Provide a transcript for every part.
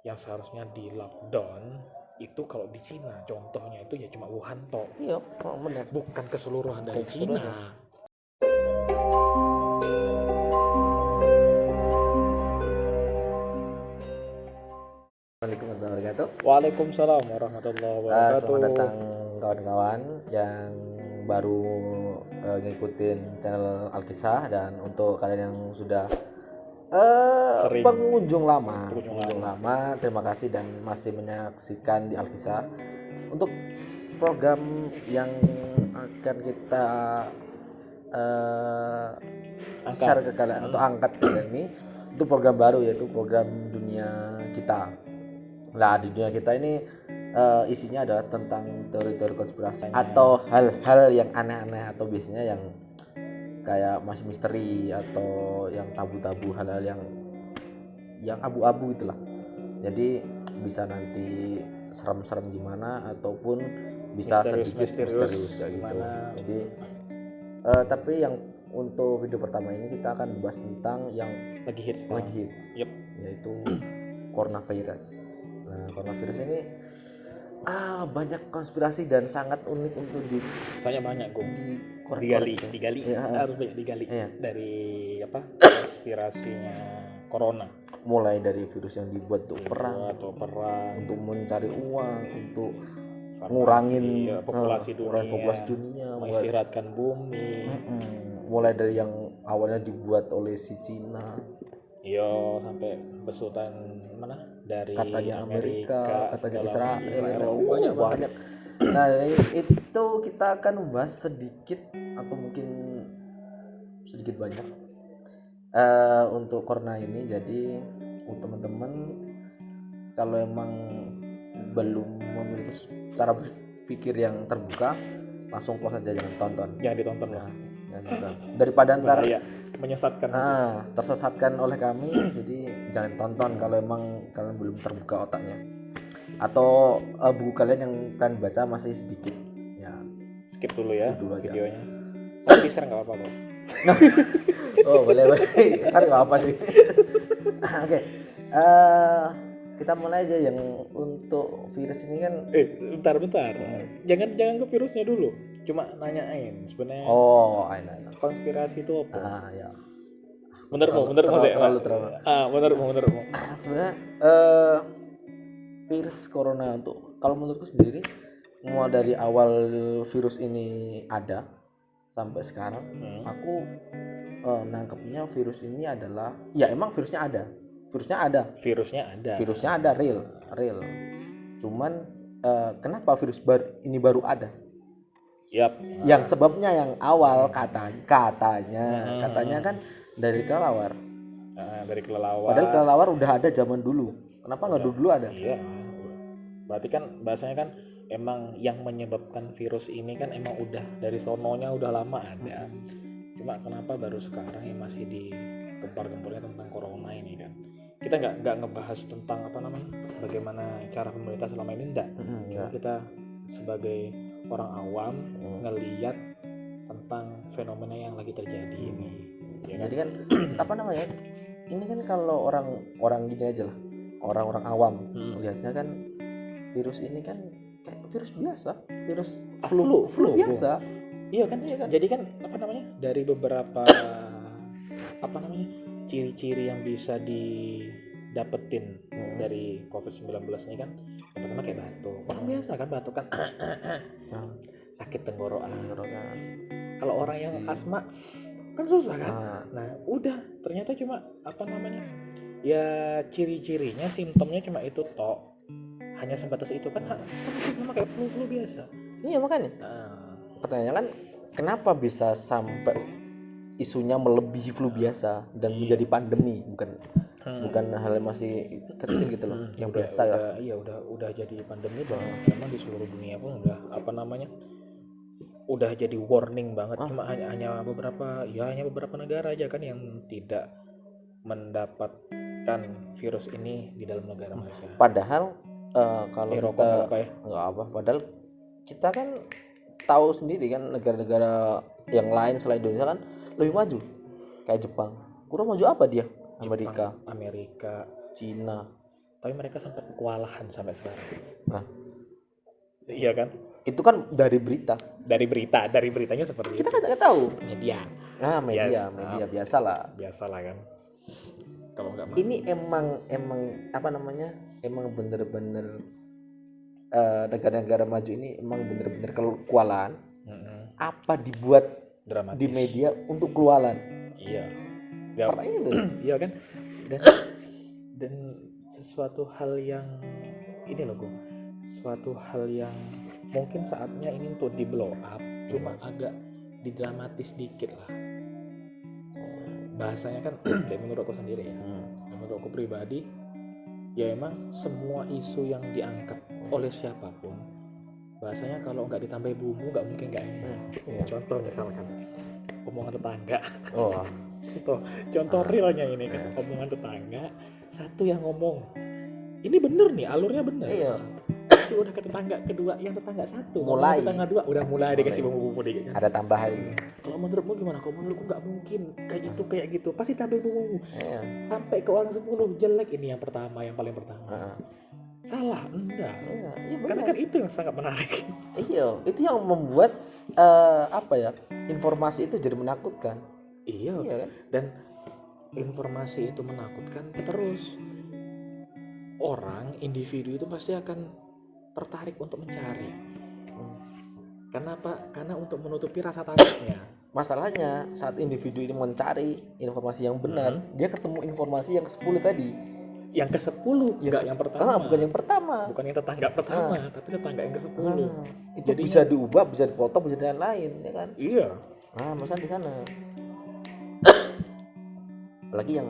yang seharusnya di lockdown itu kalau di Cina contohnya itu ya cuma Wuhan tok. Iya, benar. Bukan keseluruhan dari Bukan keseluruhan. Cina. Assalamualaikum warahmatullahi wabarakatuh. Waalaikumsalam warahmatullahi wabarakatuh. Selamat datang kawan-kawan yang baru ngikutin channel Alkisah, dan untuk kalian yang sudah Sering. pengunjung lama, Pengunjung terima kasih dan masih menyaksikan di Alkisah. Untuk program yang akan kita share ke kalian atau angkat ke kalian ini, itu program baru, yaitu program dunia kita. Nah, di dunia kita ini isinya adalah tentang teori-teori konspirasi atau hal-hal yang aneh-aneh, atau biasanya yang kayak masih misteri atau yang tabu-tabu, hal-hal yang abu-abu itulah. Jadi bisa nanti serem-serem gimana, ataupun bisa sedikit misterius kayak gitu. Jadi tapi yang untuk video pertama ini kita akan bahas tentang yang lagi hits. Yep. Yaitu coronavirus. Nah, coronavirus ini banyak konspirasi dan sangat unik untuk Soalnya banyak digali ya. Harus banyak digali ya. Dari konspirasinya corona, mulai dari virus yang dibuat untuk perang, untuk mencari uang, untuk ngurangin populasi dunia, mengistirahatkan bumi. Mulai dari yang awalnya dibuat oleh si Cina, sampai besutan mana dari katanya Amerika, katanya Israel. Banyak. Nah, itu kita akan membahas sedikit atau mungkin sedikit banyak untuk corona ini. Jadi untuk teman-teman, kalau emang belum memiliki cara berpikir yang terbuka, langsung close aja, jangan tonton. Jangan ditonton lah. Daripada ntar menyesatkan, tersesatkan oleh kami. Jadi jangan tonton kalau emang kalian belum terbuka otaknya, atau buku kalian yang kalian baca masih sedikit, ya skip dulu ya videonya. Tapi share nggak apa-apa kok. Oh, boleh share nggak apa sih. Oke. Kita mulai aja yang untuk virus ini kan. Bentar. Jangan ke virusnya dulu. Cuma nanyain sebenarnya. Konspirasi itu apa? Ya. Bener mau sih. Bener. Sebenarnya virus corona tuh, kalau menurutku sendiri, mulai dari awal virus ini ada sampai sekarang, aku nangkepnya virus ini adalah, ya emang virusnya ada, real. Cuman kenapa virus ini baru ada? Yang sebabnya yang awal katanya kan dari kelelawar. Padahal kelelawar udah ada zaman dulu. Kenapa nggak dulu ada? Iya. Berarti kan bahasanya kan emang yang menyebabkan virus ini kan emang udah dari sononya udah lama ada. Cuma kenapa baru sekarang yang masih digempar-gembornya tentang corona ini kan? Kita nggak ngebahas tentang bagaimana cara pemerintah selama ini, enggak. Cuma kita sebagai orang awam ngelihat tentang fenomena yang lagi terjadi ini. Ya, jadi kan ini kan kalau orang gini aja lah, orang-orang awam melihatnya kan virus ini kan kayak virus biasa, virus flu biasa. Iya kan? Jadi kan dari beberapa ciri-ciri yang bisa didapetin dari COVID-19 ini kan, pertama kayak batuk. Orang biasa kan batuk kan sakit tenggorokan. Kalau orang yang asma kan susah kan. Nah, udah ternyata cuma ya ciri-cirinya, simptomnya cuma itu tok. Hanya sebatas itu kan sama kayak flu biasa. Iya, makanya. Pertanyaannya kan kenapa bisa sampai isunya melebihi flu biasa dan menjadi pandemi, bukan hal yang masih kecil gitu loh, yang biasa lah. Iya, udah jadi pandemi dan memang di seluruh dunia pun udah udah jadi warning banget. Cuma hanya beberapa negara aja kan yang tidak mendapatkan virus ini di dalam negara mereka. Padahal kalau kita nggak apa, padahal kita kan tahu sendiri kan negara-negara yang lain selain Indonesia kan lebih maju, kayak Jepang. Kurang maju apa dia? Amerika, Cina. tapi mereka sempat kewalahan sampai sekarang. Nah, Iya kan? itu kan dari berita. Dari beritanya seperti Kita itu. kan nggak tahu. Media Media biasalah. Biasalah kan. Kalau nggak Ini emang apa namanya? Emang bener-bener negara-negara maju ini emang bener-bener kewalahan. Apa dibuat dramatis di media untuk kewalahan? Iya. Ya, Pertanyaan itu. iya kan? Dan sesuatu hal yang ini loh Gung, suatu hal yang mungkin saatnya ini untuk di blow up, cuma agak didramatis dikit lah bahasanya kan. Kayak menurut aku sendiri ya, menurut aku pribadi ya, emang semua isu yang diangkat oleh siapapun bahasanya kalau nggak ditambah bumbu nggak mungkin nggak enak. Contoh misalkan omongan tetangga. Contoh realnya ini kan, omongan tetangga, satu yang ngomong ini bener nih, alurnya bener. Iya. Itu udah ke tetangga kedua, yang tetangga satu, Mulai. tetangga dua udah mulai dikasih bumbu-bumbu dikit kan. Ada tambahan. Kalau menurutmu gimana? Kalau menurutku nggak mungkin kayak itu kayak gitu, pasti tambah bumbu. Sampai ke orang 10 jelek ini yang pertama, yang paling pertama. Salah? Enggak. Iya, Karena kan itu yang sangat menarik. Iya, itu yang membuat apa ya? Informasi itu jadi menakutkan. Iya kan? Dan informasi itu menakutkan, terus orang, individu itu pasti akan tertarik untuk mencari. Kenapa? Karena untuk menutupi rasa takutnya. Masalahnya saat individu ini mencari informasi yang benar, dia ketemu informasi yang ke-10 tadi. Yang ke-10, enggak yang pertama. Bukan yang pertama. Bukan yang tetangga pertama, tapi tetangga yang ke-10. Itu jadinya, bisa diubah, bisa dipotong, bisa dan lain, ya kan? Iya. Masalah di sana. Apalagi yang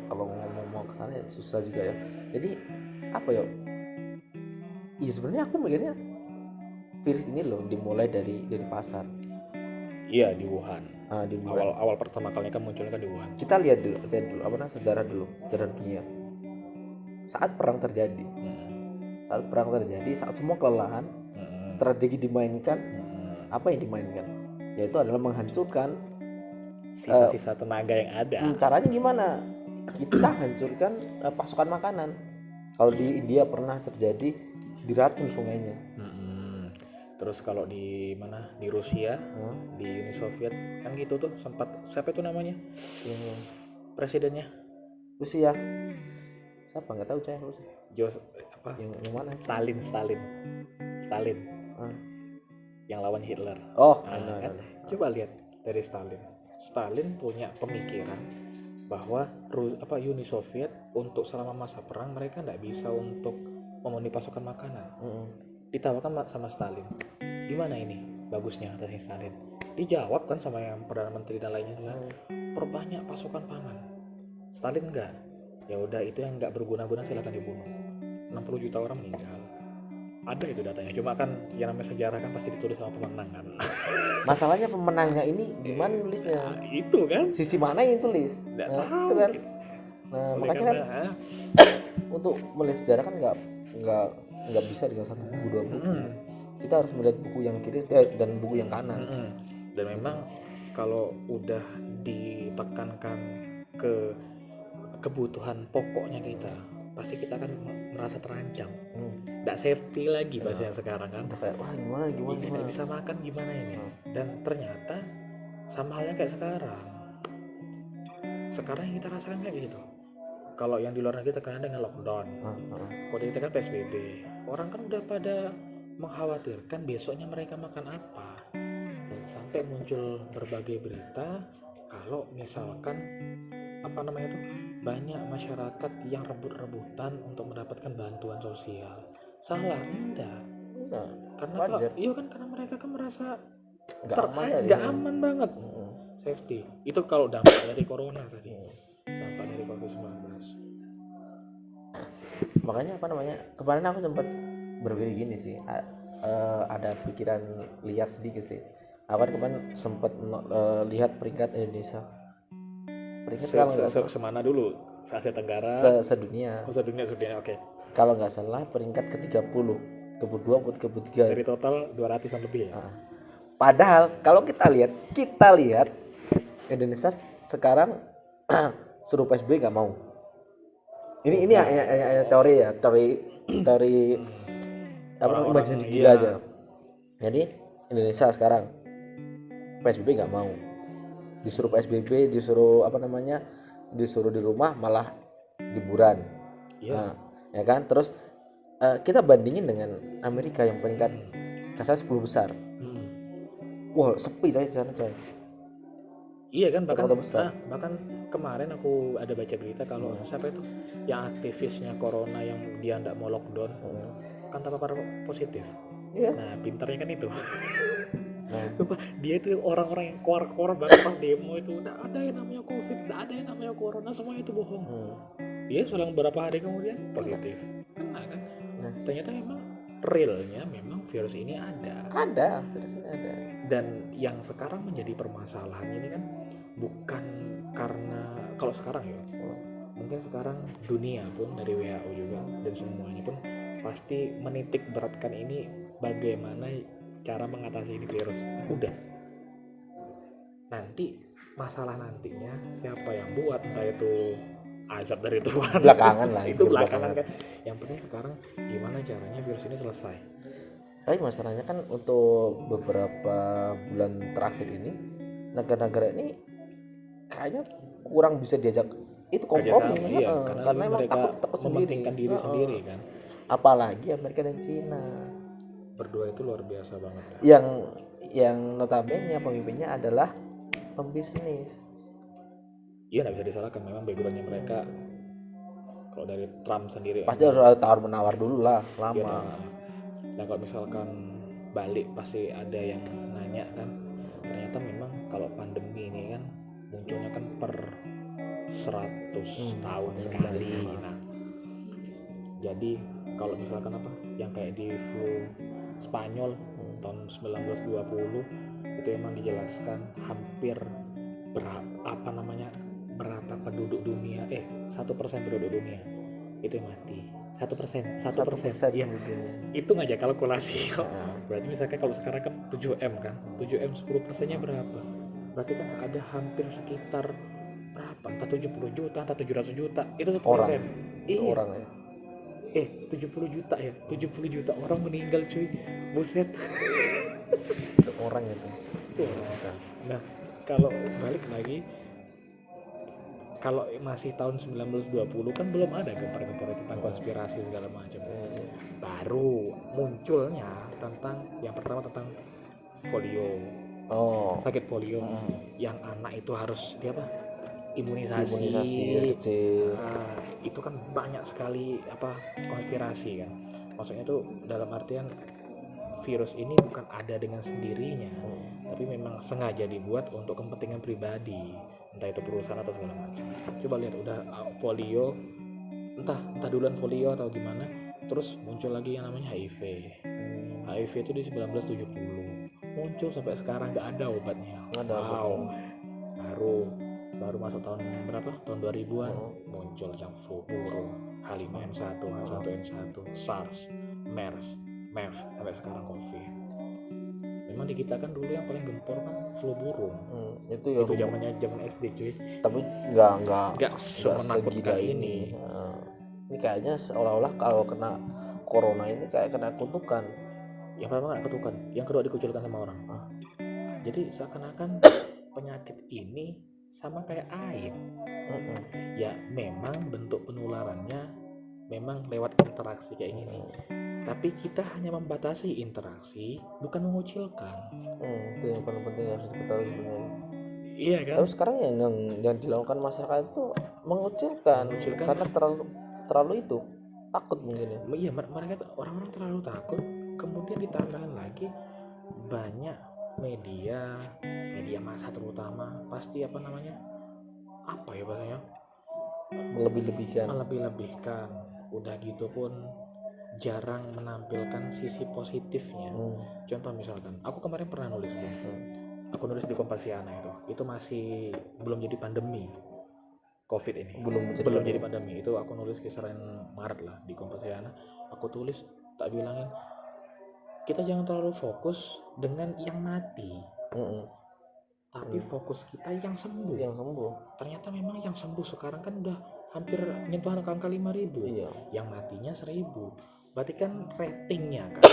kalau ngomong ke sana susah juga ya. Jadi apa ya? Iya sebenarnya aku mikirnya virus ini loh dimulai dari pasar. Iya, di Wuhan. Di Wuhan. Awal pertama kalinya kan munculnya kan di Wuhan. Kita lihat dulu sejarah dunia. Saat perang terjadi, saat semua kelelahan, strategi dimainkan. Apa yang dimainkan? Yaitu adalah menghancurkan sisa-sisa tenaga yang ada. Caranya gimana? Kita hancurkan pasokan makanan. Kalau di India pernah terjadi diracun sungainya. Terus kalau di mana, di Rusia, di Uni Soviet kan gitu tuh, sempat siapa itu namanya presidennya Rusia, siapa nggak tahu saya apa yang mana? Stalin yang lawan Hitler. Kan? Coba lihat dari Stalin punya pemikiran bahwa Uni Soviet untuk selama masa perang mereka nggak bisa untuk memenuhi pasokan makanan. Ditawarkan sama Stalin, gimana ini bagusnya atasnya Stalin? Dijawab kan sama yang Perdana Menteri dan lainnya kan, perbanyak pasokan pangan. Stalin enggak, ya udah itu yang enggak berguna-guna silakan dibunuh. 60 juta orang meninggal. Ada itu datanya, cuma kan yang namanya sejarah kan pasti ditulis sama pemenang kan. Masalahnya pemenangnya ini gimana nulisnya? Itu kan sisi mana yang tulis? Nggak tahu kan? gitu. Makanya kan untuk melihat sejarah kan nggak bisa dengan satu buku dua buku. Kita harus melihat buku yang kiri dan buku yang kanan. Dan memang kalau udah ditekankan ke kebutuhan pokoknya kita, pasti kita kan merasa terancam. Nggak safety lagi bahasanya sekarang kan. Kayak wah gimana tidak bisa makan gimana ini. Dan ternyata sama halnya kayak sekarang yang kita rasakan kayak gitu. Kalau yang di luar negeri terkena dengan lockdown, kalau di kita kan PSBB, orang kan udah pada mengkhawatirkan besoknya mereka makan apa. Sampai muncul berbagai berita kalau misalkan banyak masyarakat yang rebut-rebutan untuk mendapatkan bantuan sosial. Salah? Enggak. Karena karena mereka kan merasa nggak aman banget. Safety. Itu kalau dampak dari corona tadi. Dampak dari COVID-19. Makanya kemarin aku sempat berpikir gini sih, ada pikiran liar sedikit sih. Aku kemarin sempat lihat peringkat Indonesia. Peringkat semana dulu? Se-Asia Tenggara? Sedunia. Sedunia, oke. Kalau nggak salah peringkat ke-30, ke-2 atau ke-3. Dari total 200-an lebih ya. Padahal kalau kita lihat Indonesia sekarang suruh PSBB nggak mau. Ini ya, teori apa namanya, Orang-orang, imajinasi iya. gila aja. Jadi Indonesia sekarang PSBB nggak mau, disuruh PSBB, disuruh disuruh di rumah, malah liburan. Iya. Nah, ya kan, terus kita bandingin dengan Amerika yang peringkat kasar 10 besar. Wah, sepi coy di sana coy. Iya kan, bahkan Kota-kota besar. bahkan kemarin aku ada baca berita kalau siapa itu yang aktivisnya corona yang dia nggak mau lockdown kan terpapar positif. Iya. Nah pintarnya kan itu. Nah, Sumpah, dia itu orang-orang yang keluar banget pas demo itu, nggak ada yang namanya covid, nggak ada yang namanya corona, semua itu bohong. Dia selang beberapa hari kemudian positif. Nah kan, ternyata memang realnya memang virus ini ada. virus ini ada. Dan yang sekarang menjadi permasalahan ini kan bukan karena, kalau sekarang ya, mungkin sekarang dunia pun dari WHO juga dan semuanya pun pasti menitik beratkan ini bagaimana cara mengatasi ini virus. Udah, nanti masalah nantinya siapa yang buat, entah itu azab dari Tuhan Belakangan lah, itu belakangan kan. Yang penting sekarang gimana caranya virus ini selesai. Tapi masalahnya kan untuk beberapa bulan terakhir ini negara-negara ini kayaknya kurang bisa diajak itu kompromi. Iya, karena memang mereka takut sendiri. mementingkan diri sendiri kan. Apalagi Amerika dan Cina. Berdua itu luar biasa banget ya. Yang notabene pemimpinnya adalah pembisnis. Iya, nggak bisa disalahkan, memang backgroundnya mereka. Kalau dari Trump sendiri pasti harus ada tawar menawar dulu lah, lama. Iya, dan kalau misalkan balik pasti ada yang nanya kan, ternyata memang kalau pandemi ini kan munculnya kan per 100 tahun sekali. Nah, jadi kalau misalkan yang kayak di flu Spanyol tahun 1920 itu emang dijelaskan hampir berapa penduduk dunia 1% penduduk dunia itu yang mati. 1%. Ya, hitung aja kalkulasi. Berarti misalkan kalau sekarang kan 7M kan, 7M 10%-nya berapa? Berarti kan ada hampir sekitar berapa? Entah 70 juta, entah 700 juta. Itu 1%. Orang ya. 70 juta ya. 70 juta orang meninggal cuy. Buset. Orang itu. Nah, kalau balik lagi, kalau masih tahun 1920 kan belum ada gempar-gempar tentang konspirasi segala macam. Baru munculnya tentang yang pertama tentang polio. Sakit polio yang anak itu harus imunisasi kecil. Itu kan banyak sekali konspirasi kan. Maksudnya tuh dalam artian virus ini bukan ada dengan sendirinya, tapi memang sengaja dibuat untuk kepentingan pribadi, entah itu perusahaan atau segala macam. Coba lihat, udah polio, entah duluan polio atau gimana, terus muncul lagi yang namanya HIV. HIV itu di 1970 muncul, sampai sekarang nggak ada obatnya. Baru masuk tahun berapa? Tahun 2000-an muncul yang flu burung, H5N1, H1N1, SARS, MERS, sampai sekarang COVID. Memang di kita kan dulu yang paling gempor kan flu burung. Itu zaman SD cuy. Tapi nggak menakutkan ini. Ini kayaknya seolah-olah kalau kena corona ini kayak kena kutukan. Yang pertama kena kutukan, yang kedua dikucilkan sama orang. Jadi seakan-akan penyakit ini sama kayak aib. Ya memang bentuk penularannya memang lewat interaksi kayak gini. Tapi kita hanya membatasi interaksi, bukan mengucilkan. Itu yang paling penting harus diketahui sebenarnya. Iya kan? Tapi sekarang yang dilakukan masyarakat itu mengucilkan. Karena terlalu itu takut mungkin ya. Iya, mereka orang-orang terlalu takut. Kemudian ditambahin lagi banyak media massa terutama pasti bahasanya melebih-lebihkan. Udah gitu pun jarang menampilkan sisi positifnya. Contoh misalkan, aku kemarin pernah nulis aku nulis di Kompasiana itu masih belum jadi pandemi COVID ini, belum jadi pandemi. Itu aku nulis kisaran Maret lah di Kompasiana. Aku tulis, tak bilangin kita jangan terlalu fokus dengan yang mati, tapi fokus kita yang sembuh. Ternyata memang yang sembuh sekarang kan udah hampir nyentuh angka 5.000. Iya. Yang matinya 1.000. Berarti kan ratingnya kan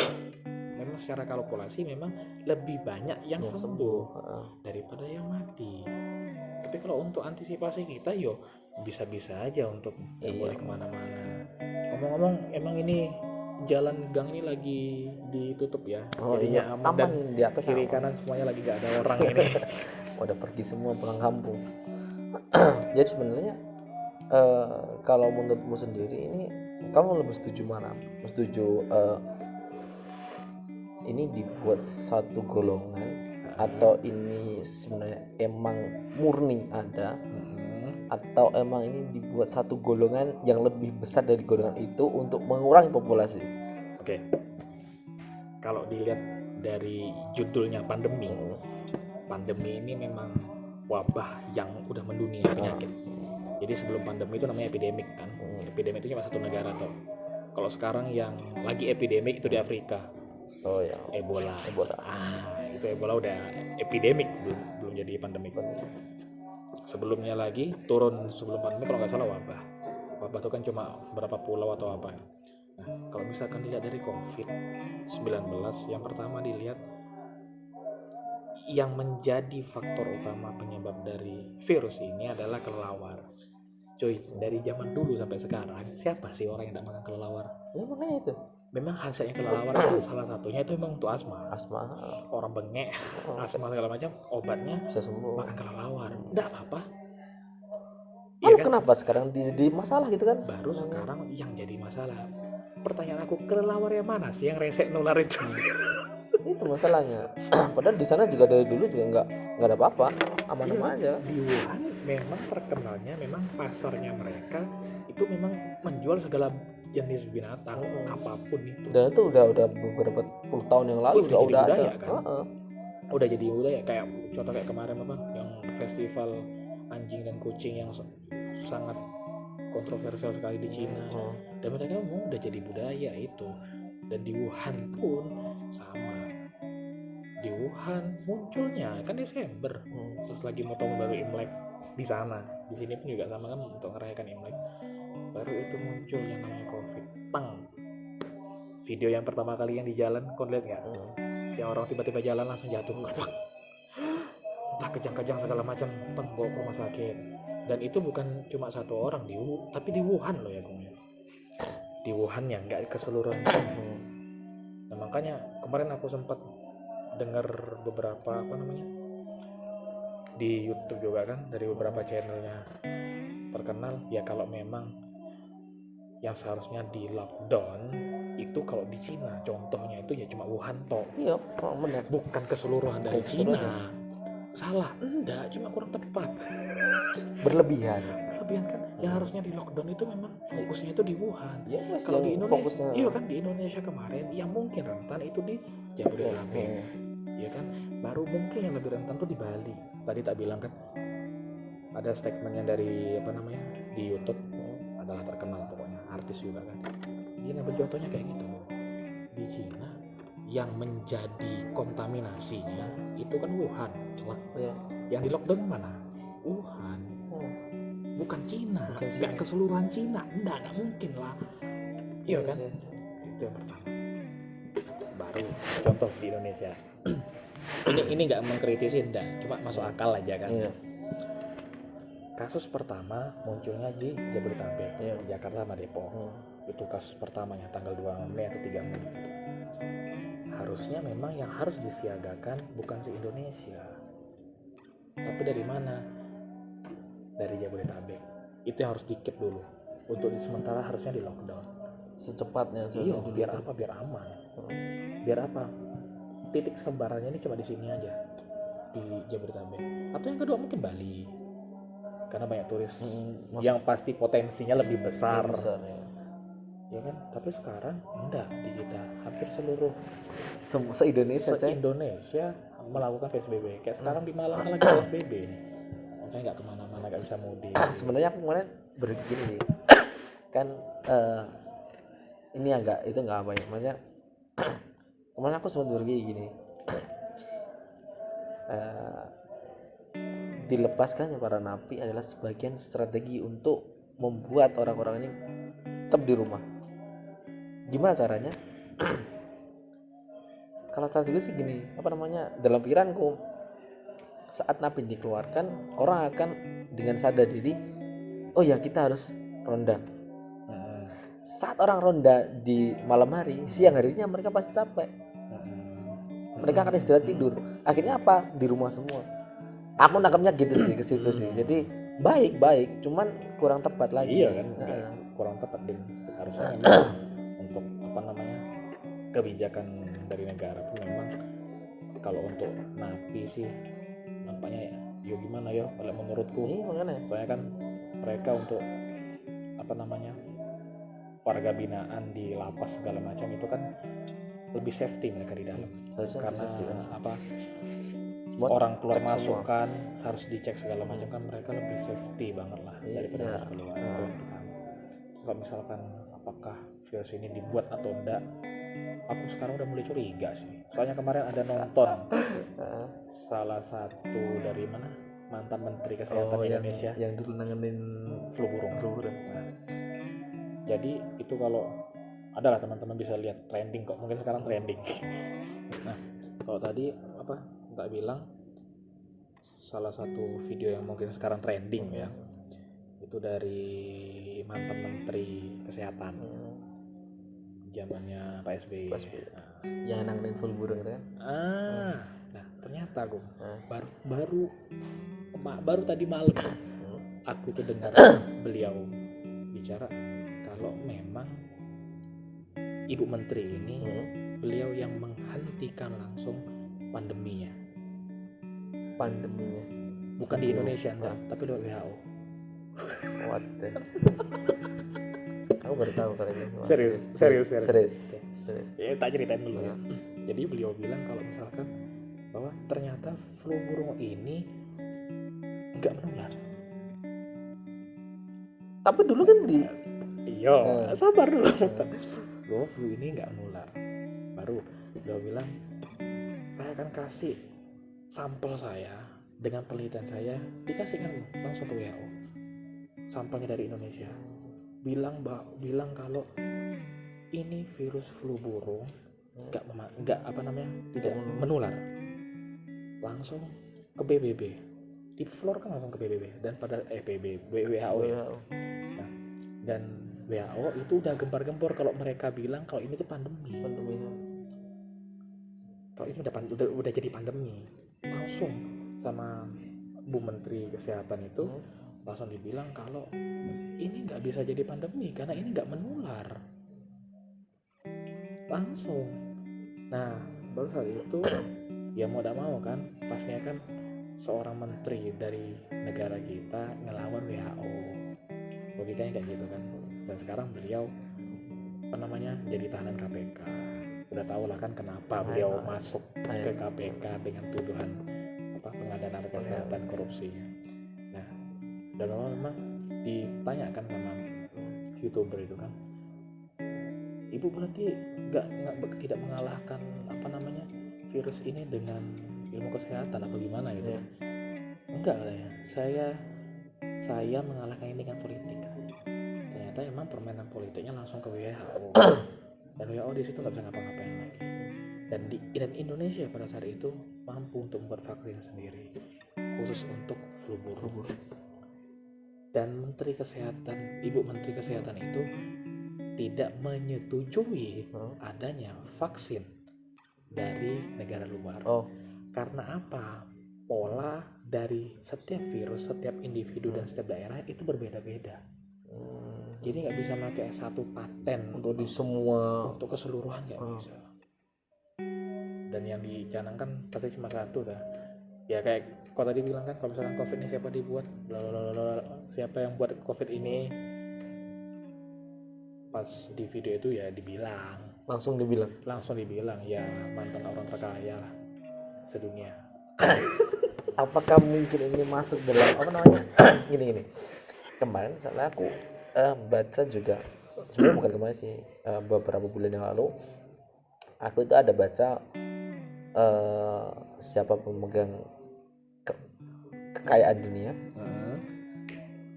memang secara kalkulasi memang lebih banyak yang sembuh daripada yang mati. Tapi kalau untuk antisipasi kita yo bisa-bisa aja untuk nggak boleh kemana-mana. Ngomong-ngomong, emang ini jalan gang ini lagi ditutup ya, jadinya aman dan di atas kiri kanan semuanya lagi nggak ada orang ini. udah pergi semua pulang kampung. Jadi sebenarnya kalau menurutmu sendiri ini kamu lebih setuju mana? Setuju ini dibuat satu golongan atau ini sebenarnya emang murni ada, atau emang ini dibuat satu golongan yang lebih besar dari golongan itu untuk mengurangi populasi? Oke. Kalau dilihat dari judulnya pandemi ini memang wabah yang udah mendunia penyakit. Jadi sebelum pandemi itu namanya epidemik kan. Epidemik itu cuma satu negara toh. Kalau sekarang yang lagi epidemik itu di Afrika. Oh ya. Ebola. Itu Ebola udah epidemik, belum jadi pandemik. Sebelumnya lagi turun sebelum pandemi kalau nggak salah wabah itu kan cuma berapa pulau atau apa. Nah kalau misalkan dilihat dari COVID-19, yang pertama dilihat yang menjadi faktor utama penyebab dari virus ini adalah kelelawar. Cuy, dari zaman dulu sampai sekarang siapa sih orang yang tidak makan kelelawar? Ya makanya itu. Memang khasiatnya kelelawar itu salah satunya itu memang untuk asma. Orang bengek, asma segala macam, obatnya bisa sembuh. Makan kelelawar, enggak apa-apa. Iya kan? Kenapa sekarang di masalah gitu kan? Baru sekarang yang jadi masalah. Pertanyaan aku, kelelawar yang mana sih yang resek nularin? Itu masalahnya. Padahal di sana juga dari dulu juga nggak ada apa-apa, aman-aman aja. Di Wuhan memang terkenalnya, memang pasarnya mereka itu memang menjual segala jenis binatang, apapun itu. Dan itu udah beberapa puluh tahun yang lalu udah budaya, ada. Kan? Udah jadi budaya, kayak contoh kayak kemarin apa yang festival anjing dan kucing yang sangat kontroversial sekali di Cina. Dan mereka udah jadi budaya itu. Dan di Wuhan pun sama. Di Wuhan munculnya kan Desember, terus lagi mau tahun baru Imlek di sana. Di sini pun juga sama kan untuk merayakan Imlek. Baru itu muncul yang namanya COVID. Video yang pertama kali yang di jalan, kau lihat nggak? Yang orang tiba-tiba jalan langsung jatuh, entah kejang-kejang segala macam, bawa ke rumah sakit. Dan itu bukan cuma satu orang tapi di Wuhan loh ya, di Wuhan ya, nggak keseluruhan. Nah makanya kemarin aku sempat dengar beberapa di YouTube juga kan, dari beberapa channelnya terkenal ya, kalau memang yang seharusnya di lockdown itu kalau di Cina contohnya itu ya cuma Wuhan toh. Iya, benar. Bukan keseluruhan dari Cina. Salah, enggak, cuma kurang tepat. Berlebihan kan. Yang harusnya di lockdown itu memang fokusnya itu di Wuhan. Ya, kalau di Indonesia, iya kan, di Indonesia kemarin yang mungkin rentan itu di Jabodetabek. Ya kan, baru mungkin yang lebih rentan tuh di Bali. Tadi tak bilang kan ada statementnya dari di YouTube, adalah terkenal pokoknya, artis juga kan. Dia ngambil contohnya kayak gitu. Di Cina yang menjadi kontaminasinya itu kan Wuhan. Yang di lockdown mana? Wuhan. Bukan Cina. Gak keseluruhan Cina. Enggak mungkin lah. Iya kan? Itu yang pertama. Baru contoh di Indonesia. ini gak mengkritisi, enggak, cuma masuk akal aja kan. Kasus pertama munculnya di Jabodetabek, Jakarta sama Depok. Itu kasus pertamanya tanggal 2 Mei atau 3 Mei. Harusnya memang yang harus disiagakan bukan di Indonesia, tapi dari mana? Dari Jabodetabek. Itu yang harus di-keep dulu. Untuk sementara harusnya di lockdown secepatnya. Iya, biar apa? Biar aman. Biar apa? Titik sebarannya ini cuma di sini aja, di Jabodetabek. Atau yang kedua mungkin Bali, karena banyak turis yang pasti potensinya lebih besar ya kan. Tapi sekarang enggak, di kita hampir seluruh se-Indonesia melakukan PSBB. Kayak sekarang di Malang lagi PSBB nih, makanya nggak kemana-mana, nggak bisa mudik. Sebenarnya aku kemarin berpikir nih kan, ini itu nggak apa ya, maksudnya kemarin aku sempat berpikir gini, dilepaskannya para napi adalah sebagian strategi untuk membuat orang-orang ini tetap di rumah. Gimana caranya? Kalau strategi sih gini, dalam pikiranku, saat Nabi dikeluarkan, orang akan dengan sadar diri, oh ya kita harus ronda. Saat orang ronda di malam hari, siang harinya mereka pasti capek. Mereka akan istirahat tidur. Akhirnya apa? Di rumah semua. Aku nangkapnya gitu sih, ke situ sih. Jadi baik, cuman kurang tepat lagi. Iya kan, kurang tepat dan harusnya memang untuk kebijakan dari negara pun memang kalau untuk napi sih nampaknya ya gimana ya kalau menurutku. Makanya. Soalnya kan mereka untuk warga binaan di lapas segala macam itu kan lebih safety mereka di dalam. Karena orang keluar masuk semua. Kan harus dicek segala macam kan mereka lebih safety banget lah daripada harus keluar. Kalau misalkan apakah virus ini dibuat atau enggak, aku sekarang udah mulai curiga sih. Soalnya kemarin ada nonton salah satu dari mantan Menteri Kesehatan Indonesia yang dulu nanganin flu burung. Nah, jadi itu kalau ada lah teman-teman bisa lihat trending kok, mungkin sekarang trending. Nah, kalau tadi tak bilang salah satu video yang mungkin sekarang trending ya, itu dari mantan Menteri Kesehatan zamannya Pak SBY. Yang nanganin flu burung kan? Nah ternyata gue baru tadi malam aku tuh dengar beliau bicara kalau memang Ibu Menteri ini beliau yang menghentikan langsung pandeminya. Bukan di Indonesia enggak, tapi lewat WHO. What the? Aku baru tahu kali ini. Serius. Ya tak ceritain dulu ya. Jadi beliau bilang kalau misalkan bahwa ternyata flu burung ini enggak menular. Tapi dulu kan sabar dulu. Bahwa flu ini enggak menular. Baru beliau bilang saya akan kasih sampel saya dengan penelitian saya dikasihkan langsung ke WHO. Sampelnya dari Indonesia. Bilang kalau ini virus flu burung tidak menular. Langsung ke PBB. Di floor kan langsung ke PBB dan pada WHO ya. Nah, dan WHO itu udah gempar-gempor kalau mereka bilang kalau ini tuh pandemi. Kalau ini udah jadi pandemi. Langsung sama Bu Menteri Kesehatan itu langsung dibilang kalau ini nggak bisa jadi pandemi karena ini nggak menular. Langsung. Nah, baru saat itu ya mau tidak mau kan, pastinya kan seorang menteri dari negara kita ngelawan WHO. Logikanya kayak gitu kan. Dan sekarang beliau jadi tahanan KPK. Udah tahu lah kan kenapa beliau masuk ke KPK dengan tuduhan pengadaan alat kesehatan korupsi. Nah, dan memang ditanyakan sama YouTuber itu kan, Ibu berarti tidak mengalahkan virus ini dengan ilmu kesehatan atau gimana gitu ya? Enggak katanya. Saya mengalahkan ini dengan politik. Ternyata emang permainan politiknya langsung ke WHO. Dan WHO di situ nggak bisa ngapa-ngapain lagi. Dan Indonesia pada saat itu mampu untuk membuat vaksin sendiri khusus untuk flu burung. Dan Ibu Menteri Kesehatan itu tidak menyetujui adanya vaksin dari negara luar. Karena apa? Pola dari setiap virus, setiap individu dan setiap daerah itu berbeda-beda. Jadi nggak bisa pakai satu paten untuk di semua, untuk keseluruhan nggak bisa. Dan yang dicanangkan pasti cuma satu dah. Ya kayak kau tadi bilang kan, kalau misalkan COVID ini siapa dibuat, siapa yang buat COVID ini, pas di video itu ya langsung dibilang ya mantan orang terkaya lah sedunia. Apakah mungkin ini masuk dalam gini kemarin salah aku baca juga, sebenarnya bukan kemarin sih, beberapa bulan yang lalu aku itu ada baca siapa pemegang kekayaan dunia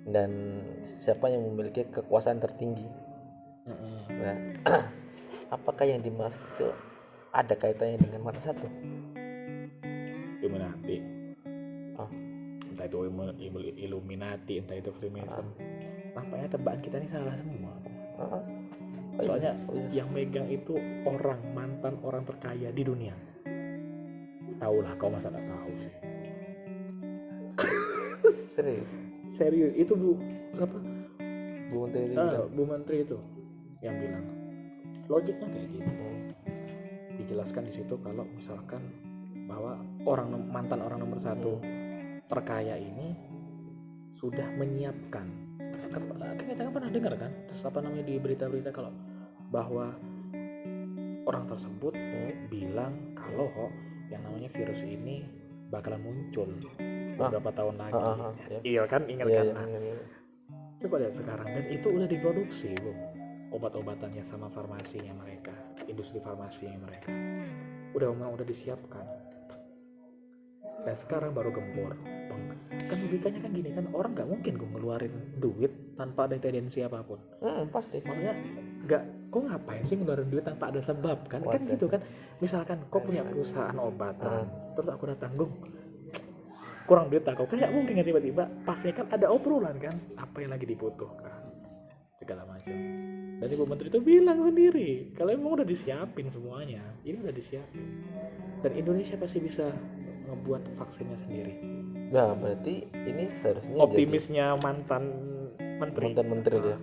dan siapa yang memiliki kekuasaan tertinggi. Nah, apakah yang dimaksud itu ada kaitannya dengan mata satu? Illuminati. Oh. Entah itu Illuminati, entah itu Freemason. Nampaknya tebakan kita ini salah semua. Soalnya yang megang itu mantan orang terkaya di dunia. Tahu lah, kau masa tak tahu sih. Serius itu Bu Menteri itu yang bilang. Logiknya kayak gini. Dijelaskan di situ kalau misalkan bahwa mantan orang nomor 1 terkaya ini sudah menyiapkan. Kita kan pernah dengar kan, terus di berita-berita kalau bahwa orang tersebut bilang kalau yang namanya virus ini bakalan muncul beberapa tahun lagi. Iya kan, ingat kan? Coba lihat sekarang, dan itu udah diproduksi Bu, obat-obatannya sama farmasinya mereka, industri farmasinya mereka udah disiapkan. Dan sekarang baru gempor. Kan logikanya kan gini kan, orang nggak mungkin gue ngeluarin duit tanpa ada tendensi apapun. Pasti. Maksudnya kok ngapain sih ngeluarin duit tanpa ada sebab kan? Kan gitu kan. Misalkan kau punya perusahaan obatan, terus aku datang, kurang duit aku, kan nggak mungkin kan tiba-tiba. Pastinya kan ada obrolan kan, apa yang lagi dibutuhkan, segala macam. Dan Ibu Menteri itu bilang sendiri, kalau emang udah disiapin semuanya, ini udah disiapin. Dan Indonesia pasti bisa ngebuat vaksinnya sendiri. Nah, berarti ini seharusnya optimisnya mantan menteri dia.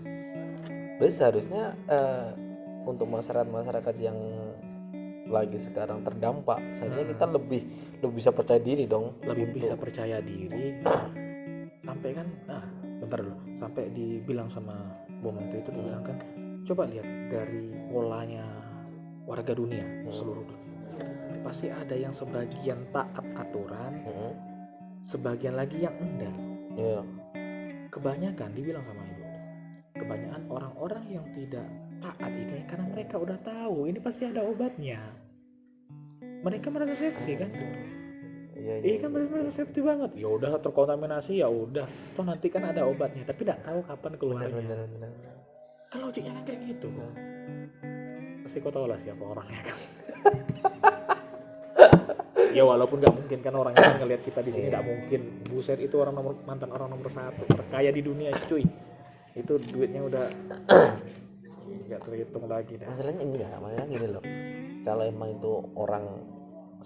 Berarti seharusnya untuk masyarakat yang lagi sekarang terdampak, seharusnya kita lebih bisa percaya diri dong. Bisa percaya diri. Sampai kan, bentar dulu, sampai dibilang sama Bu Menteri itu, dibilang kan, coba lihat dari polanya warga dunia, seluruh dunia. Pasti ada yang sebagian taat aturan, sebagian lagi yang enggak. Kebanyakan dibilang sama Ibu, kebanyakan orang-orang yang tidak taat ini karena mereka udah tahu ini pasti ada obatnya. Mereka merasa safety kan? Iya kan, mereka safety banget. Ya udah, terkontaminasi ya udah, toh nanti kan ada obatnya, tapi tidak tahu kapan keluarnya. Kan logiknya kan kayak gitu. Pasti kau tahu lah siapa orangnya kan. Ya walaupun nggak mungkin kan, orangnya kan ngelihat kita di sini nggak mungkin. Buset, itu mantan orang nomor 1 terkaya di dunia cuy. Itu duitnya udah nggak terhitung lagi dah. Masalahnya gini loh, kalau emang itu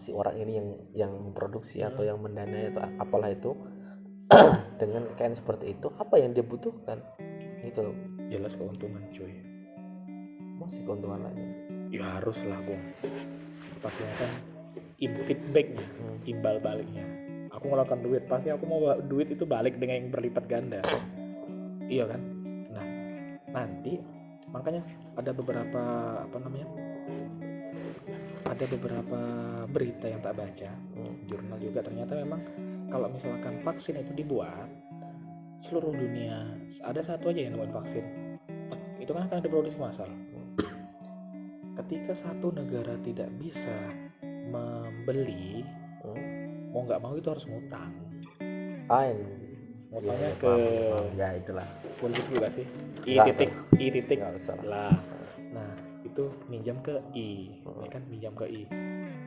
si orang ini yang memproduksi atau yang mendanai atau apalah itu dengan kain seperti itu, apa yang dia butuhkan gitu loh. Jelas keuntungan cuy. Masih keuntungan lagi ya harus lah Bung, pastinya kan feedbacknya, timbal baliknya. Aku ngeluarkan duit, pasti aku mau duit itu balik dengan yang berlipat ganda. Iya kan. Nah nanti makanya ada beberapa berita yang tak baca, jurnal juga, ternyata memang kalau misalkan vaksin itu dibuat seluruh dunia, ada satu aja yang nemuin vaksin, itu kan akan diproduksi massal. Ketika satu negara tidak bisa membeli, mau nggak mau itu harus ngutang. Ngutangnya ke ya itulah kunci juga sih, I titik lah. Nah itu minjam ke I, ya kan, minjam ke I.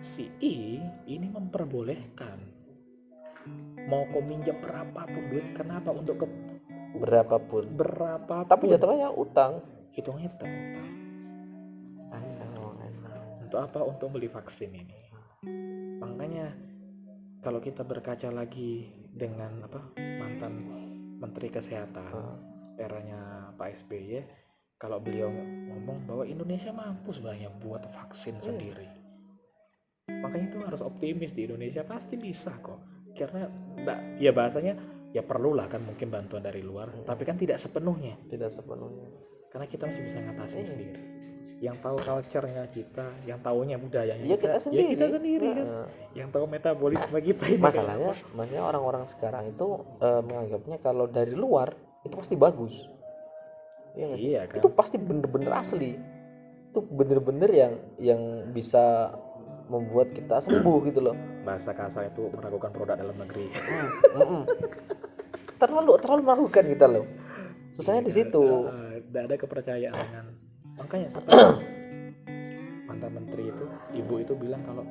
Si I ini memperbolehkan mau kau minjam berapapun duit, kenapa? Untuk ke berapapun. Tapi jatuhnya utang, hitungannya tetap utang. Untuk apa? Untuk beli vaksin ini. Makanya kalau kita berkaca lagi dengan mantan Menteri Kesehatan eranya Pak SBY, kalau beliau ngomong bahwa Indonesia mampu sebenarnya buat vaksin sendiri. Makanya itu harus optimis, di Indonesia pasti bisa kok. Karena ya bahasanya ya perlulah kan mungkin bantuan dari luar, tapi kan tidak sepenuhnya. Karena kita masih bisa ngatasin sendiri. Yang tahu culture-nya kita, yang tahunya budayanya kita sendiri kan. Yang tahu metabolisme kita ini. Masalahnya orang-orang sekarang itu menganggapnya kalau dari luar itu pasti bagus. Iya kan? Itu pasti bener-bener asli. Itu bener-bener yang bisa membuat kita sembuh gitu loh. Bahasa kasar itu meragukan produk dalam negeri. terlalu meragukan kita loh. Susahnya di situ. Tidak ada kepercayaan dengan, makanya sampai mantan menteri itu, ibu itu bilang kalau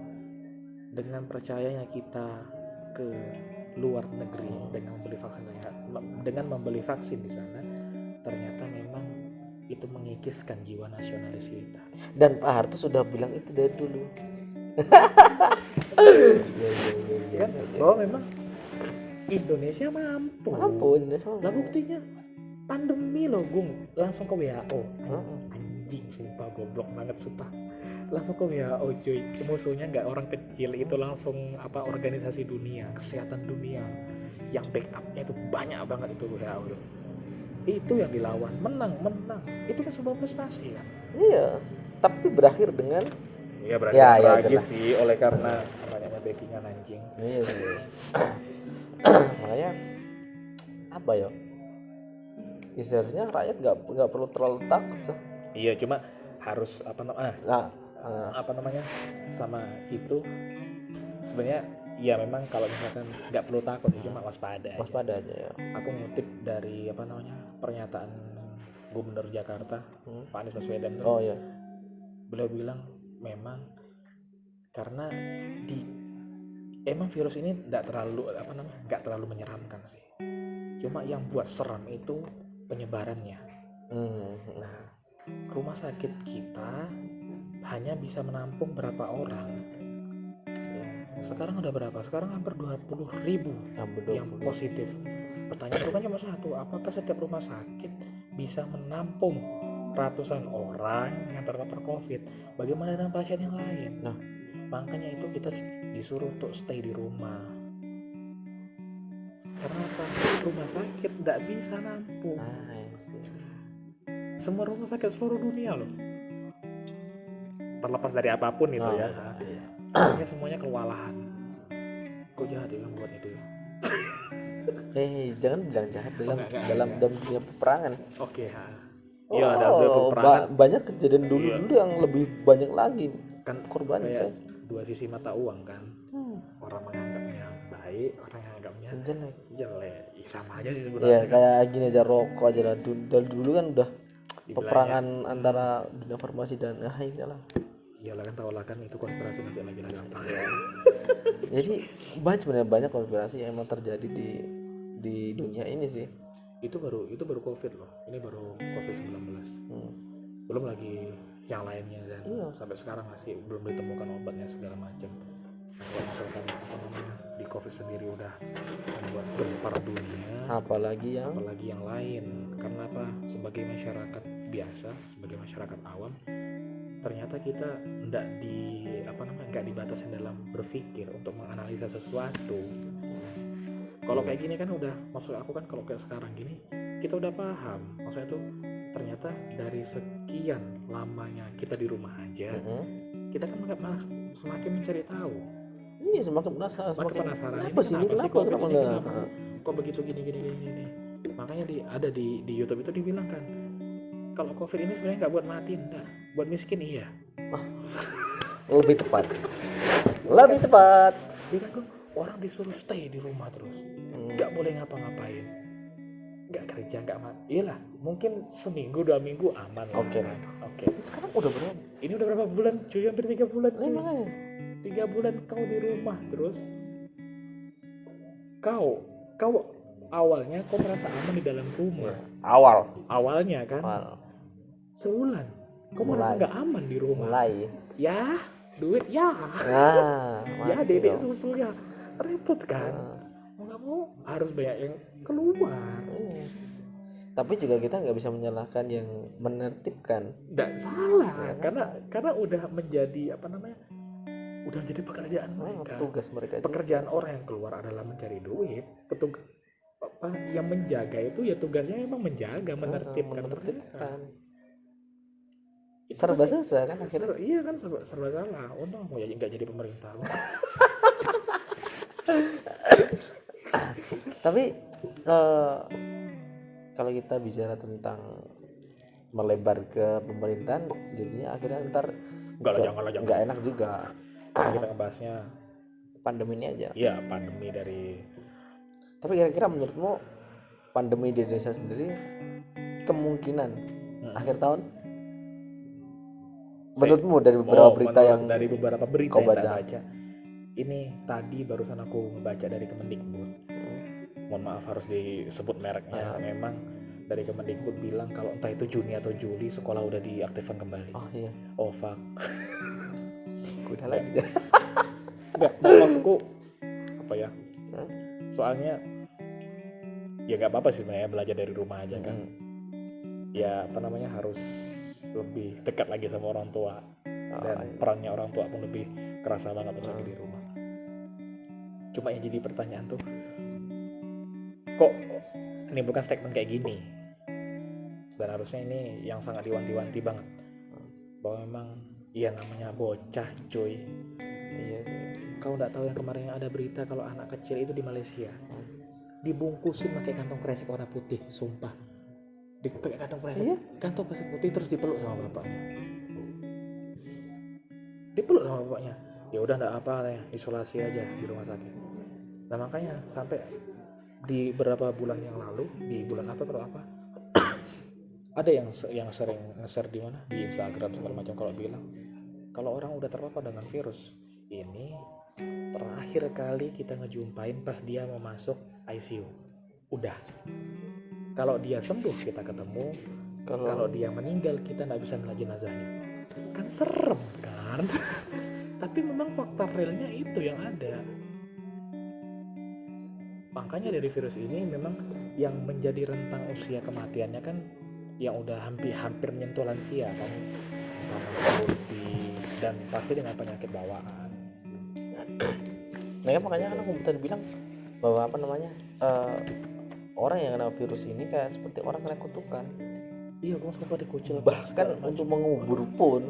dengan percayanya kita ke luar negeri dengan membeli vaksin di sana, ternyata memang itu mengikiskan jiwa nasionalis kita. Dan Pak Harto sudah bilang itu dari dulu. Kan bahwa memang Indonesia mampu. Indonesia. Lah buktinya pandemi loh, Gung, langsung ke WHO. Anjing, sumpah goblok banget sumpah. Langsung ke WHO cuy. Musuhnya nggak orang kecil, itu langsung organisasi dunia, kesehatan dunia yang backupnya itu banyak banget itu WHO. Itu yang dilawan, menang. Itu kan sebuah prestasi kan. Iya, tapi berakhir dengan Iya berarti tragis sih, oleh karena banyaknya backingan anjing. Iya sih. Makanya apa ya? Seharusnya rakyat nggak perlu terlalu takut sih. Iya, cuma harus sama itu sebenarnya ya memang kalau misalkan nggak perlu takut, cuma waspada aja ya. Aku ngutip dari pernyataan Gubernur Jakarta Pak Anies Baswedan tuh. Oh iya. Beliau bilang memang karena emang virus ini nggak terlalu menyeramkan sih, cuma yang buat seram itu penyebarannya. Nah, rumah sakit kita hanya bisa menampung berapa orang ya, sekarang udah berapa? Sekarang hampir 20.000 yang positif. Pertanyaan itu kan cuma satu, apakah setiap rumah sakit bisa menampung ratusan orang yang terpapar COVID? Bagaimana dengan pasien yang lain? Nah, makanya itu kita disuruh untuk stay di rumah. Karena apa? Rumah sakit tidak bisa nampung. Semua rumah sakit seluruh dunia loh, terlepas dari apapun itu ya. Iya. Semuanya kewalahan. Kok jahat yang buat itu? Jangan bilang jahat dalam dunia peperangan. Oke. Iya, ada peperangan. Banyak kejadian dulu yang lebih banyak lagi Kan korban. Kayak dua sisi mata uang kan. Orang menganggapnya baik, orang yang anggapnya jelek. Sama aja sih sebenarnya. Iya, kayak gini aja, rokok aja lah. Dari dulu kan udah peperangan antara dunia farmasi dan inilah. Iyalah kan, tahu lah kan itu konspirasi nanti lagi gampang. Jadi banyak konspirasi yang emang terjadi di dunia ini sih. Itu baru COVID loh. Ini baru COVID-19. Belum lagi yang lainnya dan sampai sekarang masih belum ditemukan obatnya segala macam. Kalau misalkan di COVID sendiri udah membuat gempar dunia, apalagi yang lain. Karena apa? Sebagai masyarakat biasa, sebagai masyarakat awam, ternyata kita nggak dibatasi dalam berpikir untuk menganalisa sesuatu. Kalau kayak gini kan udah, maksud aku kan kalau kayak sekarang gini kita udah paham. Maksudnya tuh ternyata dari sekian lamanya kita di rumah aja, kita kan semakin mencari tahu. Iya, semakin penasaran. Kenapa sih? Kenapa kok begitu gini. Makanya ada di YouTube itu dibilang kan, kalau COVID ini sebenarnya nggak buat mati, enggak, buat miskin iya. Lebih tepat. Dia kan orang disuruh stay di rumah terus, nggak boleh ngapa-ngapain, nggak kerja, nggak iyalah, mungkin seminggu 2 minggu aman lah. Oke. Sekarang udah berapa? Ini udah berapa bulan? Cuy, hampir 3 bulan. Makanya 3 bulan kau di rumah terus. Kau awalnya kau merasa aman di dalam rumah. Awalnya kan. Sebulan kau merasa nggak aman di rumah. Ya, duit ya. Ya, dedek susu ya. Repot kan. Mau nggak mau harus banyak yang keluar. Tapi juga kita nggak bisa menyalahkan yang menertibkan. Nggak salah, karena udah menjadi udah menjadi pekerjaan mereka. Tugas mereka. Pekerjaan orang yang keluar adalah mencari duit. Yang menjaga itu ya tugasnya memang menjaga, menertibkan. Serba salah kan akhirnya. Iya kan, serba salah. Untung mau nggak jadi pemerintah. Tapi kalau kita bicara tentang melebar ke pemerintahan, jadinya akhirnya ntar jangan. Nggak enak juga. Kita ngebahasnya pandemi ini aja. Iya, pandemi dari. Tapi kira-kira menurutmu pandemi di Indonesia sendiri kemungkinan akhir tahun. Menurutmu dari beberapa berita yang dari beberapa berita kau yang baca. tak baca, ini tadi barusan aku membaca dari Kemendikbud. Mohon maaf harus disebut mereknya. Memang dari Kemendikbud bilang kalau entah itu Juni atau Juli sekolah udah diaktifkan kembali. Oh iya. Oh fuck. Udah lagi. Enggak, maksudku apa ya? Soalnya ya nggak apa-apa sih sebenarnya belajar dari rumah aja kan. Ya apa namanya, harus lebih dekat lagi sama orang tua, dan perannya orang tua pun lebih kerasa banget pas lagi di rumah. Cuma yang jadi pertanyaan tuh, kok ini bukan statement kayak gini, dan harusnya ini yang sangat diwanti-wanti banget bahwa memang ya namanya bocah cuy. Iya. Kau nggak tahu yang kemarin yang ada berita kalau anak kecil itu di Malaysia dibungkusin pakai kantong kresek warna putih, sumpah. Dipakai kantong kresek, kantong kresek putih, terus dipeluk sama bapaknya. Dipeluk sama bapaknya. Ya udah enggak apa ya, isolasi aja di rumah sakit. Nah makanya sampai di beberapa bulan yang lalu, di bulan apa atau apa, ada yang sering nge-share di mana, di Instagram segala macam, kalau bilang kalau orang udah terpapar dengan virus ini terakhir kali kita ngejumpain pas dia mau masuk ICU. Udah. Kalau dia sembuh kita ketemu, kalau dia meninggal kita nggak bisa ngeliat jenazahnya. Kan serem kan? Tapi memang fakta realnya itu yang ada. Makanya dari virus ini memang yang menjadi rentang usia kematiannya kan yang udah hampir menyentuh lansia kan, dan pasti dengan penyakit bawaan. Nah makanya kan aku tadi bilang bahwa apa namanya, orang yang kena virus ini kayak seperti orang kena kutukan. Iya, gue sempat dikucil. Bahkan untuk mengubur pun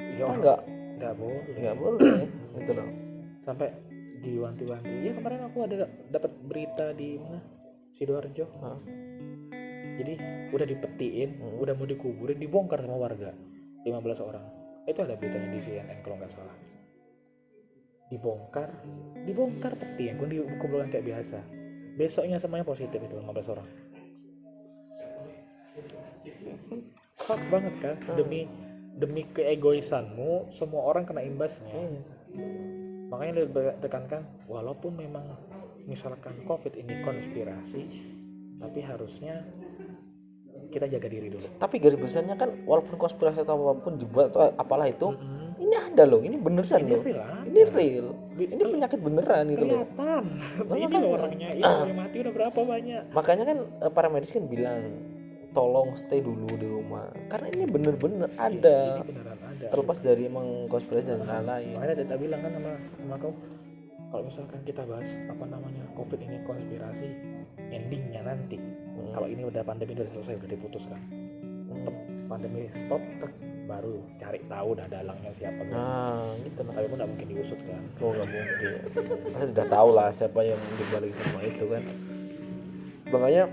ya, kita nggak boleh gitu loh. Sampai diwanti-wanti. Ya kemarin aku ada dapat berita di mana, Sidoarjo. Jadi udah dipetiin, udah mau dikuburin, dibongkar sama warga 15 orang. Itu ada beritanya di CNN kalau nggak salah. Dibongkar peti yang dikumpulkan kayak biasa. Besoknya semuanya positif, itu 15 orang. Fuck banget kan? Demi keegoisanmu semua orang kena imbasnya. Makanya ditekankan, walaupun memang misalkan COVID ini konspirasi, tapi harusnya kita jaga diri dulu. Tapi garis besarnya kan walaupun konspirasi atau apapun dibuat atau apalah itu, ini ada loh, ini beneran loh. Ini real. Ini penyakit beneran gitu loh. Kelihatan. Ini orangnya, yang mati udah berapa banyak. Makanya kan para medis kan bilang tolong stay dulu di rumah. Karena ini bener-bener ada. Ini beneran ada. Terlepas dari emang konspirasi dan lain-lain. Makanya kita bilang kan sama kau, kalau misalkan kita bahas apa namanya COVID ini konspirasi, endingnya nanti kalau ini udah pandemi udah selesai, udah diputuskan, pandemi stop, baru cari tahu dah dalangnya siapa gitu. Gitu lah. Tapi pun nggak mungkin diusut kan. Nggak mungkin. Pasti udah tahu lah siapa yang dibalik semua itu kan. Makanya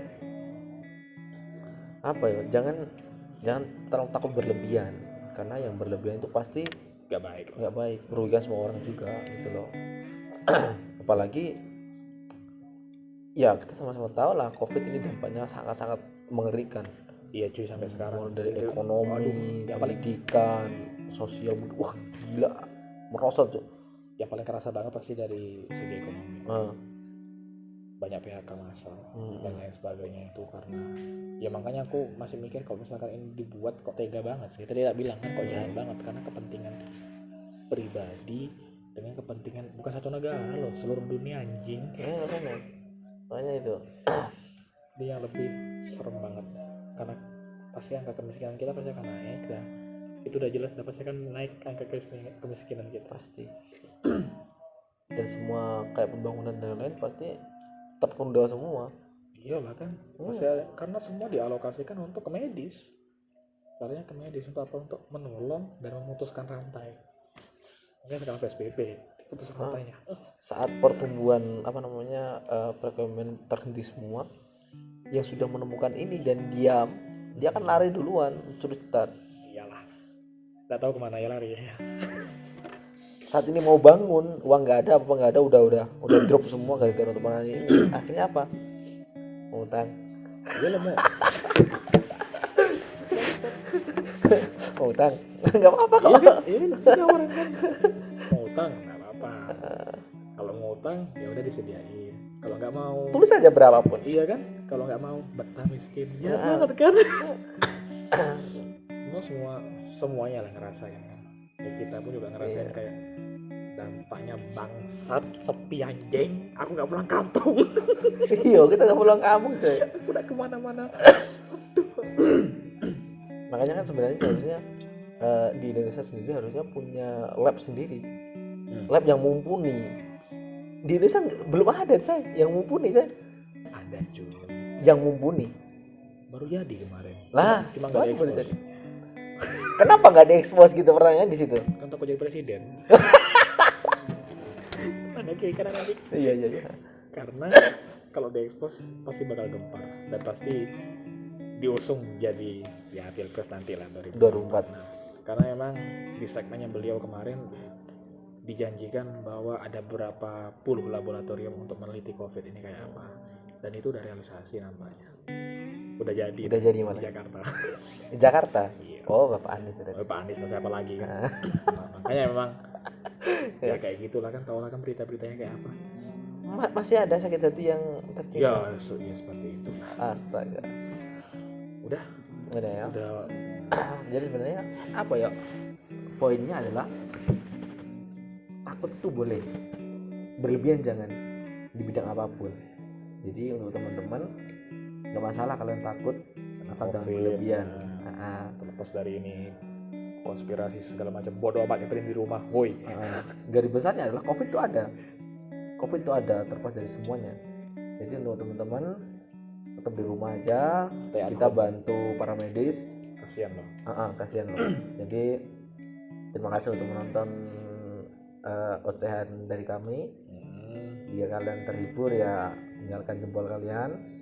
apa ya? Jangan terlalu takut berlebihan, karena yang berlebihan itu pasti nggak baik, merugikan semua orang juga gitu loh. Apalagi ya kita sama-sama tahu lah COVID ini dampaknya sangat-sangat mengerikan. Iya cuy, sampai sekarang mulai dari ekonomi, pendidikan, sosial, wah gila, merosot cuy. Yang paling kerasa banget pasti dari segi ekonomi. Banyak PHK massal dan lain sebagainya itu, karena ya makanya aku masih mikir kalau misalkan ini dibuat kok tega banget sih. Tadi tak bilang kan kok jahat banget, karena kepentingan pribadi dengan kepentingan bukan satu negara loh, seluruh dunia anjing. Makanya itu dia yang lebih serem banget, karena pasti angka kemiskinan kita pasti akan naik dah. Itu udah jelas, pasti akan naik angka kemiskinan kita pasti. Dan semua kayak pembangunan dan lain pasti tertunda semua. Iyalah kan, pasti karena semua dialokasikan untuk ke medis. Caranya ke medis untuk apa? Untuk menolong dan memutuskan rantai. Mungkin sekarang PSBB putus rantainya. Saat pertumbuhan perekonomian terhenti semua, yang sudah menemukan ini dan diam, dia akan lari duluan, curi start. Iyalah, nggak tahu kemana ya lari ya. Saat ini mau bangun, uang nggak ada, udah drop semua gara-gara untuk ini. Akhirnya apa? Utang. Iya lah mau. Oh, utang. Enggak apa-apa kok. Iya kan? Iya kan? Orang kan. Mau utang nggak apa-apa. Kalau mau utang ya udah disediain. Kalau nggak mau, Tulis aja berapapun. iya kan? Kalau nggak mau betah miskin. Ya Heeh. banget kan? Semuanya lah ngerasain kan. Ya, kita pun juga ngerasain Iya. kayak dampaknya bangsat sepi anjing. Aku nggak pulang kampung. Iya, kita nggak pulang kampung coy. Udah kemana-mana. Makanya kan sebenarnya harusnya di Indonesia sendiri harusnya punya lab sendiri, lab yang mumpuni. Di Indonesia belum ada coy yang mumpuni coy, Ada cuy. yang mumpuni. Baru jadi kemarin. Lah, Cuma nggak baru diekspos. jadi. Kenapa nggak diekspos gitu pertanyaan di situ? Kan takut jadi presiden. Ada kayak kadang nanti. Iya. Karena kalau diekspos pasti bakal gempar dan pasti diusung jadi ya pilpres nanti lah 2024. Nah, karena emang di segmennya beliau kemarin dijanjikan bahwa ada berapa puluh laboratorium untuk meneliti COVID ini kayak apa, dan itu udah realisasi nampaknya. Udah jadi Malah. di Jakarta. Di Jakarta. Iya. Oh, Bapak Anies sudah. Oh, Pak Anies lah, siapa lagi kan. Nah, makanya memang ya kayak gitulah kan, tau lah kan berita-beritanya kayak apa. Masih ada sakit hati yang Ya, tertinggal. ya seperti itu. Astaga. Udah Ya. udah Jadi sebenarnya apa ya? Poinnya adalah takut tuh boleh, berlebihan jangan di bidang apapun. Jadi untuk teman-teman nggak masalah kalian takut, asal jangan COVID, berlebihan. terlepas dari ini konspirasi segala macam bodoh amat, yang di rumah, woi. Garis besarnya adalah COVID itu ada. COVID itu ada terlepas dari semuanya. Jadi untuk teman-teman tetap di rumah aja. Stay at Kita home. bantu para medis. Kasihan loh. Kasihan loh. Jadi terima kasih untuk menonton ocehan dari kami. Jika kalian terhibur ya tinggalkan jempol kalian.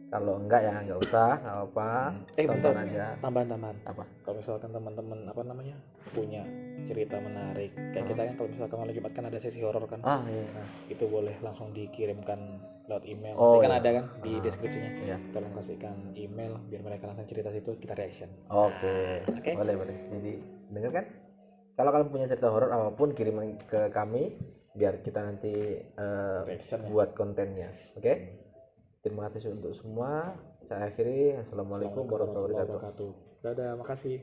Kalau enggak ya nggak usah, nggak apa-apa. Tonton bentar. aja. Tambahan Apa? kalau misalkan teman-teman apa namanya punya cerita menarik kayak kita kan, kalau misalkan malam Jumat kan ada sesi horor kan. Iya. Nah, itu boleh langsung dikirimkan lewat email. Oh, Nanti kan iya. ada kan di deskripsinya. Iya. Tolong kasihkan email biar mereka langsung cerita situ, kita reaction. Oke. Boleh. Jadi dengar kan? Kalau kalian punya cerita horor apapun kirim ke kami biar kita nanti Reaction ya. buat kontennya. Oke? Terima kasih untuk semua. Saya akhiri. Assalamualaikum warahmatullahi wabarakatuh. Dadah, makasih.